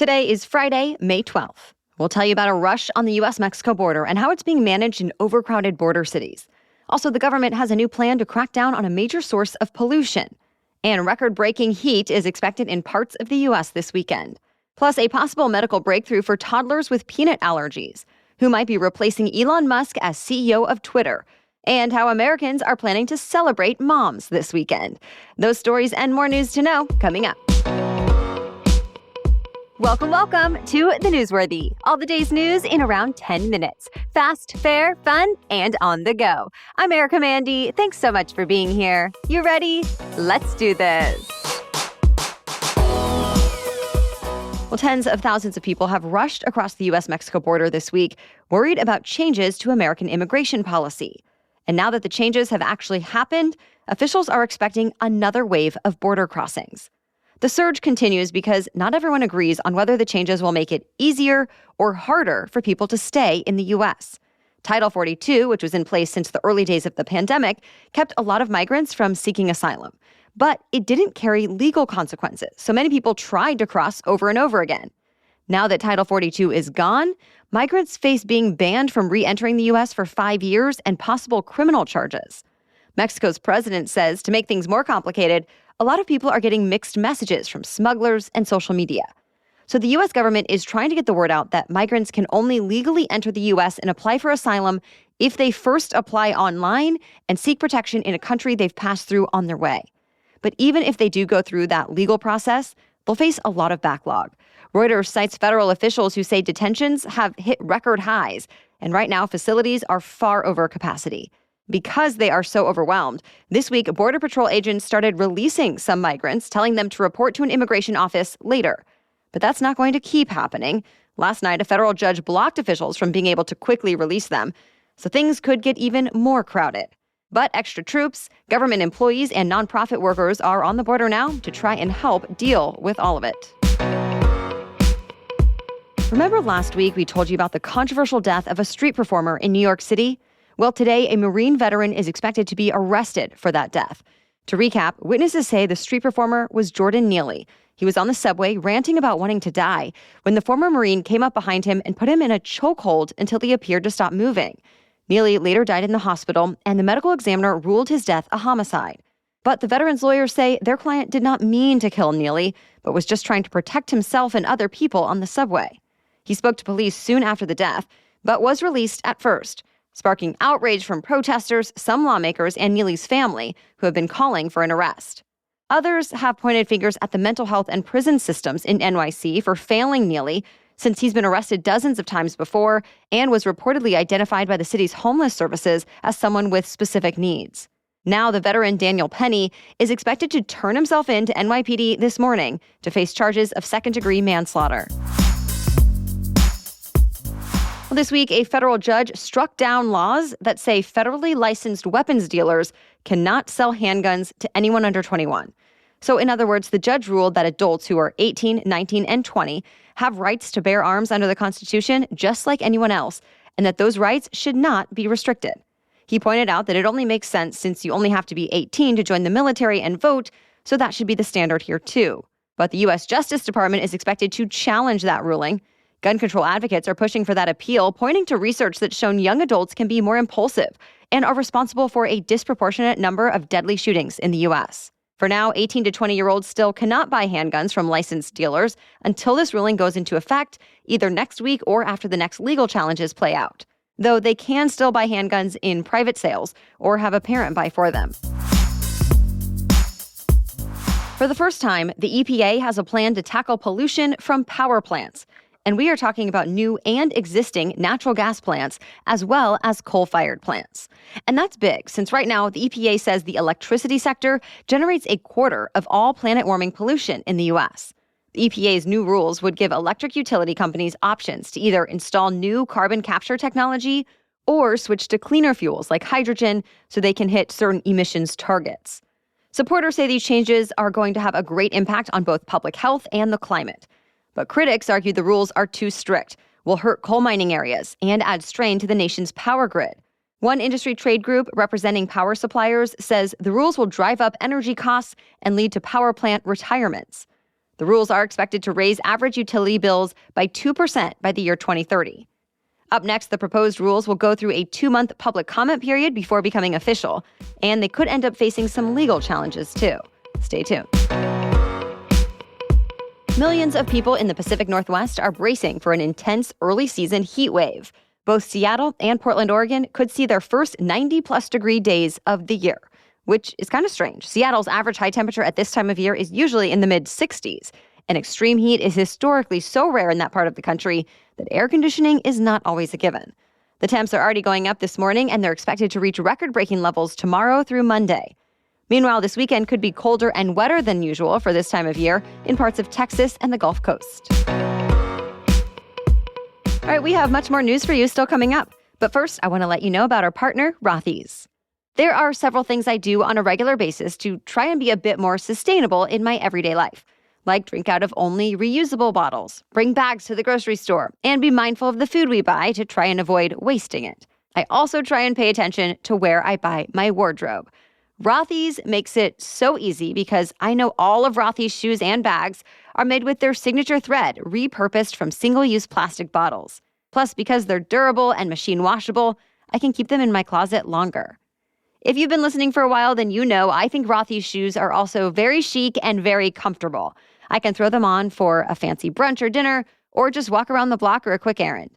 Today is Friday, May 12th. We'll tell you about a rush on the U.S. Mexico border and how it's being managed in overcrowded border cities. Also, the government has a new plan to crack down on a major source of pollution. And record-breaking heat is expected in parts of the U.S. this weekend. Plus, a possible medical breakthrough for toddlers with peanut allergies, who might be replacing Elon Musk as CEO of Twitter, and how Americans are planning to celebrate moms this weekend. Those stories and more news to know coming up. Welcome to The Newsworthy. All the day's news in around 10 minutes. Fast, fair, fun, and on the go. I'm Erica Mandy. Thanks so much for being here. You ready? Let's do this. Well, tens of thousands of people have rushed across the U.S. Mexico border this week, worried about changes to American immigration policy. And now that the changes have actually happened, officials are expecting another wave of border crossings. The surge continues because not everyone agrees on whether the changes will make it easier or harder for people to stay in the U.S. Title 42, which was in place since the early days of the pandemic, kept a lot of migrants from seeking asylum. But it didn't carry legal consequences, so many people tried to cross over and over again. Now that Title 42 is gone, migrants face being banned from re-entering the U.S. for 5 years and possible criminal charges. Mexico's president says to make things more complicated, a lot of people are getting mixed messages from smugglers and social media. So the U.S. government is trying to get the word out that migrants can only legally enter the U.S. and apply for asylum if they first apply online and seek protection in a country they've passed through on their way. But even if they do go through that legal process, they'll face a lot of backlog. Reuters cites federal officials who say detentions have hit record highs, and right now facilities are far over capacity. Because they are so overwhelmed, this week, Border Patrol agents started releasing some migrants, telling them to report to an immigration office later. But that's not going to keep happening. Last night, a federal judge blocked officials from being able to quickly release them, so things could get even more crowded. But extra troops, government employees, and nonprofit workers are on the border now to try and help deal with all of it. Remember last week we told you about the controversial death of a street performer in New York City? Well, today, a Marine veteran is expected to be arrested for that death. To recap, witnesses say the street performer was Jordan Neely. He was on the subway ranting about wanting to die when the former Marine came up behind him and put him in a chokehold until he appeared to stop moving. Neely later died in the hospital, and the medical examiner ruled his death a homicide. But the veteran's lawyers say their client did not mean to kill Neely, but was just trying to protect himself and other people on the subway. He spoke to police soon after the death, but was released at first, sparking outrage from protesters, some lawmakers, and Neely's family, who have been calling for an arrest. Others have pointed fingers at the mental health and prison systems in NYC for failing Neely, since he's been arrested dozens of times before and was reportedly identified by the city's homeless services as someone with specific needs. Now, the veteran Daniel Penny is expected to turn himself in to NYPD this morning to face charges of second-degree manslaughter. Well, this week, a federal judge struck down laws that say federally licensed weapons dealers cannot sell handguns to anyone under 21. So, in other words, the judge ruled that adults who are 18, 19, and 20 have rights to bear arms under the Constitution just like anyone else, and that those rights should not be restricted. He pointed out that it only makes sense since you only have to be 18 to join the military and vote, so that should be the standard here too. But the U.S. Justice Department is expected to challenge that ruling. Gun control advocates are pushing for that appeal, pointing to research that's shown young adults can be more impulsive and are responsible for a disproportionate number of deadly shootings in the U.S. For now, 18 to 20-year-olds still cannot buy handguns from licensed dealers until this ruling goes into effect, either next week or after the next legal challenges play out. Though they can still buy handguns in private sales or have a parent buy for them. For the first time, the EPA has a plan to tackle pollution from power plants. And we are talking about new and existing natural gas plants, as well as coal-fired plants. And that's big, since right now, the EPA says the electricity sector generates a quarter of all planet-warming pollution in the U.S. The EPA's new rules would give electric utility companies options to either install new carbon capture technology or switch to cleaner fuels like hydrogen so they can hit certain emissions targets. Supporters say these changes are going to have a great impact on both public health and the climate. But critics argue the rules are too strict, will hurt coal mining areas, and add strain to the nation's power grid. One industry trade group representing power suppliers says the rules will drive up energy costs and lead to power plant retirements. The rules are expected to raise average utility bills by 2% by the year 2030. Up next, the proposed rules will go through a 2-month public comment period before becoming official, and they could end up facing some legal challenges too. Stay tuned. Millions of people in the Pacific Northwest are bracing for an intense early season heat wave. Both Seattle and Portland, Oregon could see their first 90-plus degree days of the year, which is kind of strange. Seattle's average high temperature at this time of year is usually in the mid-60s, and extreme heat is historically so rare in that part of the country that air conditioning is not always a given. The temps are already going up this morning, and they're expected to reach record-breaking levels tomorrow through Monday. Meanwhile, this weekend could be colder and wetter than usual for this time of year in parts of Texas and the Gulf Coast. All right, we have much more news for you still coming up. But first, I want to let you know about our partner, Rothy's. There are several things I do on a regular basis to try and be a bit more sustainable in my everyday life, like drink out of only reusable bottles, bring bags to the grocery store, and be mindful of the food we buy to try and avoid wasting it. I also try and pay attention to where I buy my wardrobe. Rothy's makes it so easy because I know all of Rothy's shoes and bags are made with their signature thread, repurposed from single-use plastic bottles. Plus, because they're durable and machine washable, I can keep them in my closet longer. If you've been listening for a while, then you know I think Rothy's shoes are also very chic and very comfortable. I can throw them on for a fancy brunch or dinner, or just walk around the block or a quick errand.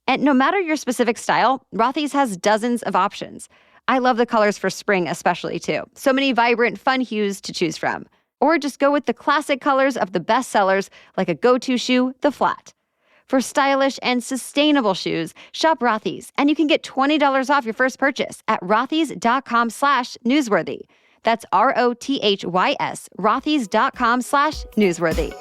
And no matter your specific style, Rothy's has dozens of options. I love the colors for spring especially too. So many vibrant, fun hues to choose from. Or just go with the classic colors of the best sellers, like a go-to shoe, the flat. For stylish and sustainable shoes, shop Rothy's, and you can get $20 off your first purchase at rothys.com/newsworthy. That's ROTHYS, rothys.com/newsworthy.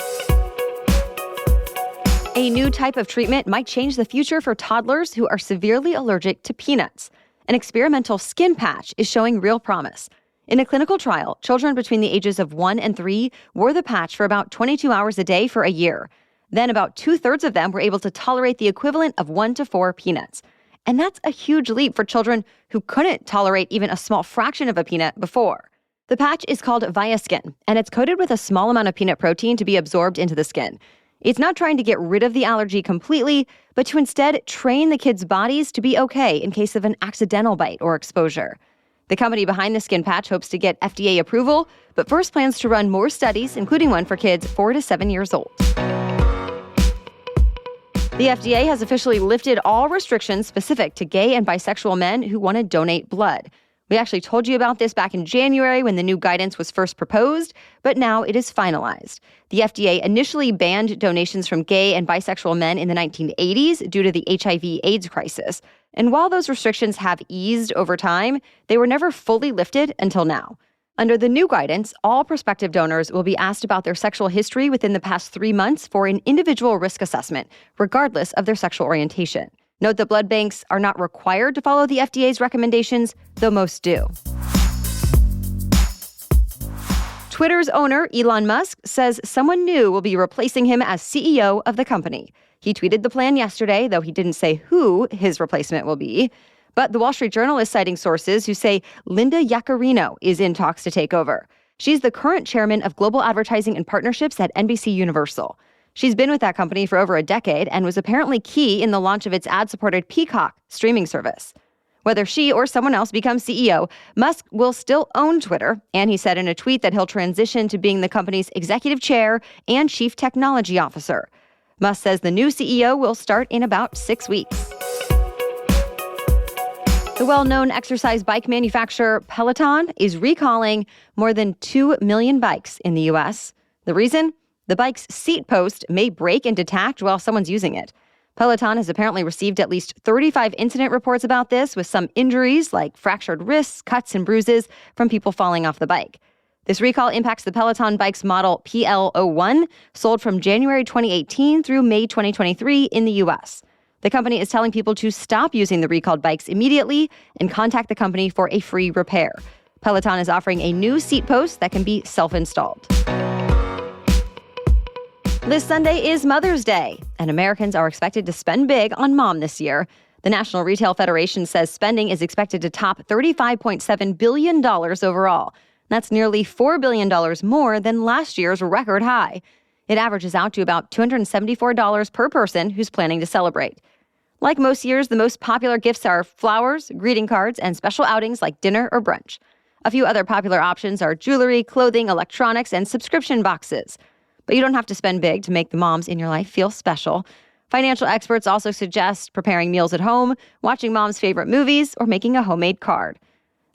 A new type of treatment might change the future for toddlers who are severely allergic to peanuts. An experimental skin patch is showing real promise. In a clinical trial, children between the ages of 1 and 3 wore the patch for about 22 hours a day for a year. Then about 2/3 of them were able to tolerate the equivalent of 1 to 4 peanuts. And that's a huge leap for children who couldn't tolerate even a small fraction of a peanut before. The patch is called ViaSkin, and it's coated with a small amount of peanut protein to be absorbed into the skin. It's not trying to get rid of the allergy completely, but to instead train the kids' bodies to be okay in case of an accidental bite or exposure. The company behind the skin patch hopes to get FDA approval, but first plans to run more studies, including one for kids 4 to 7 years old. The FDA has officially lifted all restrictions specific to gay and bisexual men who want to donate blood. We actually told you about this back in January when the new guidance was first proposed, but now it is finalized. The FDA initially banned donations from gay and bisexual men in the 1980s due to the HIV/AIDS crisis. And while those restrictions have eased over time, they were never fully lifted until now. Under the new guidance, all prospective donors will be asked about their sexual history within the past 3 months for an individual risk assessment, regardless of their sexual orientation. Note that blood banks are not required to follow the FDA's recommendations, though most do. Twitter's owner, Elon Musk, says someone new will be replacing him as CEO of the company. He tweeted the plan yesterday, though he didn't say who his replacement will be. But the Wall Street Journal is citing sources who say Linda Yaccarino is in talks to take over. She's the current chairman of global advertising and partnerships at NBC Universal. She's been with that company for over a decade and was apparently key in the launch of its ad-supported Peacock streaming service. Whether she or someone else becomes CEO, Musk will still own Twitter, and he said in a tweet that he'll transition to being the company's executive chair and chief technology officer. Musk says the new CEO will start in about 6 weeks. The well-known exercise bike manufacturer Peloton is recalling more than 2 million bikes in the U.S. The reason? The bike's seat post may break and detach while someone's using it. Peloton has apparently received at least 35 incident reports about this, with some injuries like fractured wrists, cuts, and bruises from people falling off the bike. This recall impacts the Peloton bike's model PL01, sold from January 2018 through May 2023 in the U.S. The company is telling people to stop using the recalled bikes immediately and contact the company for a free repair. Peloton is offering a new seat post that can be self-installed. This Sunday is Mother's Day, and Americans are expected to spend big on mom this year. The National Retail Federation says spending is expected to top $35.7 billion overall. That's nearly $4 billion more than last year's record high. It averages out to about $274 per person who's planning to celebrate. Like most years, the most popular gifts are flowers, greeting cards, and special outings like dinner or brunch. A few other popular options are jewelry, clothing, electronics, and subscription boxes. But you don't have to spend big to make the moms in your life feel special. Financial experts also suggest preparing meals at home, watching mom's favorite movies, or making a homemade card.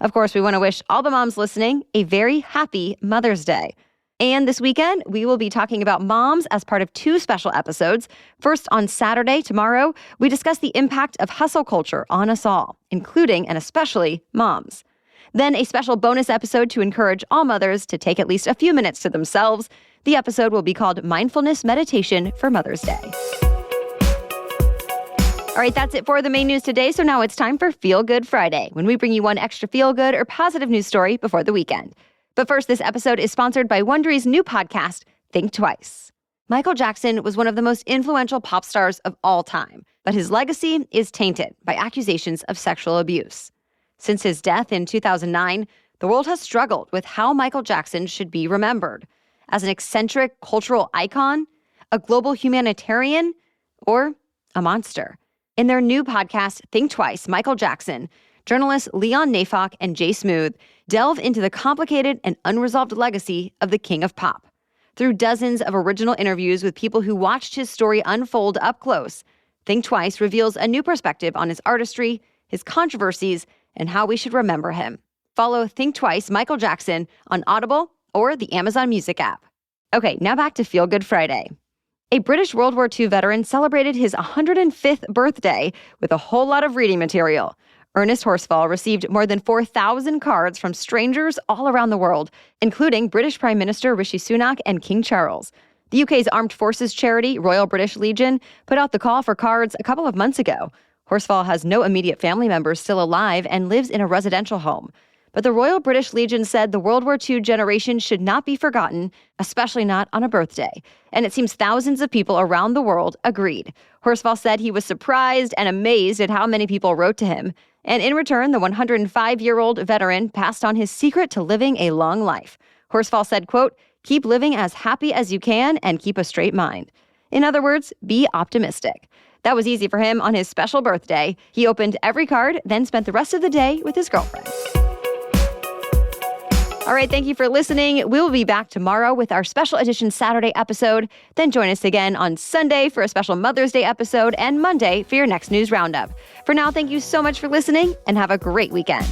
Of course, we want to wish all the moms listening a very happy Mother's Day. And this weekend, we will be talking about moms as part of 2 special episodes. First, on Saturday, tomorrow, we discuss the impact of hustle culture on us all, including and especially moms. Then a special bonus episode to encourage all mothers to take at least a few minutes to themselves. The episode will be called Mindfulness Meditation for Mother's Day. All right, that's it for the main news today. So now it's time for Feel Good Friday, when we bring you one extra feel-good or positive news story before the weekend. But first, this episode is sponsored by Wondery's new podcast, Think Twice. Michael Jackson was one of the most influential pop stars of all time, but his legacy is tainted by accusations of sexual abuse. Since his death in 2009, the world has struggled with how Michael Jackson should be remembered. As an eccentric cultural icon, a global humanitarian, or a monster. In their new podcast, Think Twice, Michael Jackson, journalists Leon Neyfakh and Jay Smooth delve into the complicated and unresolved legacy of the King of Pop. Through dozens of original interviews with people who watched his story unfold up close, Think Twice reveals a new perspective on his artistry, his controversies, and how we should remember him. Follow Think Twice, Michael Jackson on Audible or the Amazon Music app. Okay, now back to Feel Good Friday. A British World War II veteran celebrated his 105th birthday with a whole lot of reading material. Ernest Horsfall received more than 4,000 cards from strangers all around the world, including British Prime Minister Rishi Sunak and King Charles. The UK's Armed Forces charity, Royal British Legion, put out the call for cards a couple of months ago. Horsfall has no immediate family members still alive and lives in a residential home. But the Royal British Legion said the World War II generation should not be forgotten, especially not on a birthday. And it seems thousands of people around the world agreed. Horsfall said he was surprised and amazed at how many people wrote to him. And in return, the 105-year-old veteran passed on his secret to living a long life. Horsfall said, quote, "Keep living as happy as you can and keep a straight mind." In other words, be optimistic. That was easy for him on his special birthday. He opened every card, then spent the rest of the day with his girlfriend. All right, thank you for listening. We will be back tomorrow with our special edition Saturday episode. Then join us again on Sunday for a special Mother's Day episode and Monday for your next news roundup. For now, thank you so much for listening and have a great weekend.